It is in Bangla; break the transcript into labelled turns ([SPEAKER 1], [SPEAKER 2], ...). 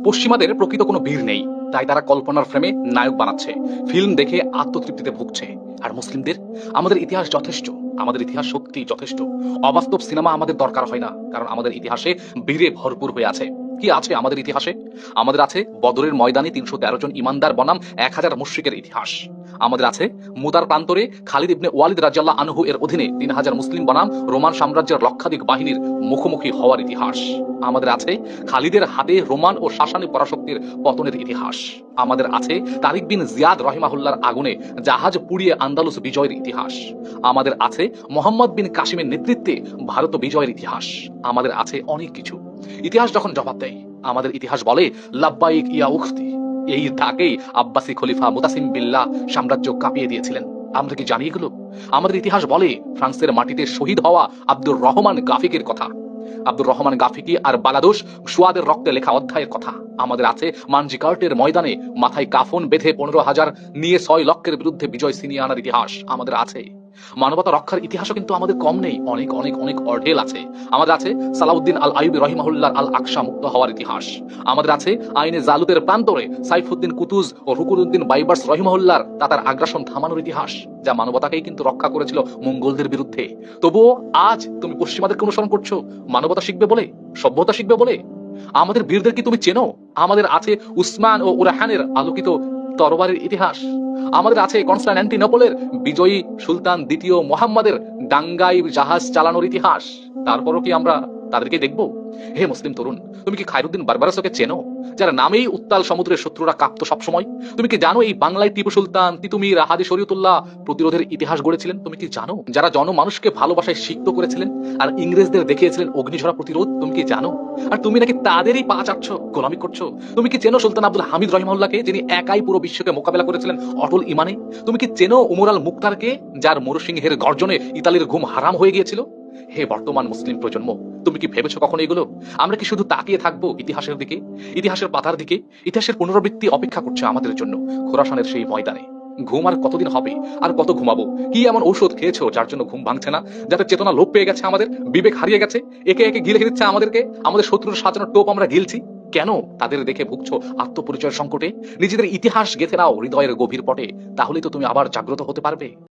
[SPEAKER 1] পশ্চিমাদের প্রকৃত কোনো বীর নেই, তাই তারা কল্পনার ফ্রেমে নায়ক বানাচ্ছে, ফিল্ম দেখে আত্মতৃপ্তিতে ভুগছে। আর মুসলিমদের, আমাদের ইতিহাস যথেষ্ট, আমাদের ইতিহাস সত্যি যথেষ্ট। অবাস্তব সিনেমা আমাদের দরকার হয় না, কারণ আমাদের ইতিহাসে বীরে ভরপুর হয়ে আছে। কি আছে আমাদের ইতিহাসে? আমাদের আছে বদরের ময়দানে ৩১৩ জন ইমানদার বনাম ১,০০০ মুশরিকের ইতিহাস। আমাদের আছে মুদার প্রান্তরে খালিদ ইবনে ওয়ালিদ রাদিয়াল্লাহু আনহু এর অধীনে ৩,০০০ মুসলিম বনাম রোমান সাম্রাজ্যের লক্ষাধিক বাহিনীর মুখোমুখি হওয়ার ইতিহাস। আমাদের আছে খালিদের হাতে রোমান ও শাসানি পরাশক্তির পতনের ইতিহাস। আমাদের আছে তারিক বিন জিয়াদ রহিমাহুল্লাহর আগুনে জাহাজ পুড়িয়ে আন্দালুস বিজয়ের ইতিহাস। আমাদের আছে মোহাম্মদ বিন কাসিমের নেতৃত্বে ভারত বিজয়ের ইতিহাস। আমাদের আছে অনেক কিছু। ইতিহাস যখন জবাব দেয়, আমাদের ইতিহাস বলে লাব্বাইক ইয়া উখতি। এই ডাকেই আব্বাসী খলিফা মুতাসিম বিল্লাহ সাম্রাজ্য কাঁপিয়ে দিয়েছিলেন। আমরা কি জানি এগুলো? আমাদের ইতিহাস বলে ফ্রান্সের মাটিতে শহীদ হওয়া আব্দুর রহমান গাফিকির কথা, আব্দুর রহমান গাফিকি আর বালাদোস সুয়াদের রক্তে লেখা অধ্যায়ের কথা। আমাদের আছে মানজিকার্টের ময়দানে মাথায় কাফন বেঁধে ১৫,০০০ নিয়ে ৬ লক্ষের বিরুদ্ধে বিজয় ছিনিয়ে আনার ইতিহাস। আমাদের আছে মানবতা রক্ষার ইতিহাসও কিন্তু আমাদের কম নেই, অনেক অনেক অনেক অঢেল আছে। আমাদের আছে সালাউদ্দিন আল আইয়ুবী রহিমাহুল্লাহ আল আকসা মুক্ত হওয়ার ইতিহাস। আমাদের আছে আইনে জালুতের প্রান্তরে সাইফুদ্দিন কুতুজ ও রুকুনুদ্দিন বাইবার্স রহিমাহুল্লাহর তাতার আগ্রাসন থামানোর ইতিহাস, যা মানবতাকেই কিন্তু রক্ষা করেছিল মঙ্গোলদের বিরুদ্ধে। তবুও আজ তুমি পশ্চিমাদেরকে অনুসরণ করছো মানবতা শিখবে বলে, সভ্যতা শিখবে বলে। আমাদের বীরদের কি তুমি চেনো? আমাদের আছে উসমান ও উরাহানের আলোকিত তরবারের ইতিহাস। আমাদের আছে কনস্টান্টিনোপলের বিজয়ী সুলতান দ্বিতীয় মোহাম্মদের ডাঙ্গাই জাহাজ চালানোর ইতিহাস। তারপরও কি আমরা তাদেরকে দেখবো? হে মুসলিম তরুণ, তুমি কি খায়রুদ্দিন বারবারাসকে চেনো, যার নামেই উত্তাল সমুদ্রের শত্রুরা কাঁপতো সবসময়? তুমি কি জানো এই বাংলায় টিপু সুলতান, তিতুমির, হাজি শরীয়তুল্লাহ প্রতিরোধের ইতিহাস গড়েছিলেন? তুমি কি জানো যারা জনমানুষকে ভালোবাসায় সিক্ত করেছিলেন আর ইংরেজদের দেখিয়েছিলেন অগ্নিঝরা প্রতিরোধ? তুমি কি জানো? আর তুমি নাকি তাদেরই পা চাটছো, গোলামি করছো। তুমি কি চেনো সুলতান আব্দুল হামিদ রহিমাহুল্লাহকে, যিনি একাই পুরো বিশ্বকে মোকাবেলা করেছিলেন অটল ইমানে? তুমি কি চেনো উমর আল মুক্তারকে, যার মরুসিংহের গর্জনে ইতালির ঘুম হারাম হয়ে গিয়েছিল? হে বর্তমান মুসলিম প্রজন্ম, তুমি কি ভেবেছো কখনো এগুলো? আমরা কি শুধু তাকিয়ে থাকবো ইতিহাসের দিকে, ইতিহাসের পাতার দিকে? ইতিহাসের পুনরাবৃত্তি অপেক্ষা করছে আমাদের জন্য খোরাসানের সেই ময়দানে। ঘুম আর কতদিন হবে, আর কত ঘুমাবো? কি এমন ঔষধ খেয়েছো যার জন্য ঘুম ভাঙছে না, যাতে চেতনা লোপ পেয়ে গেছে, আমাদের বিবেক হারিয়ে গেছে, একে একে গিলে দিচ্ছে আমাদেরকে? আমাদের শত্রুর সাজানোর টোপ আমরা গিলছি কেন? তাদের দেখে ভুগছো আত্মপরিচয়ের সংকটে? নিজেদের ইতিহাস গেঁথে নাও হৃদয়ের গভীর পটে, তাহলেই তো তুমি আবার জাগ্রত হতে পারবে।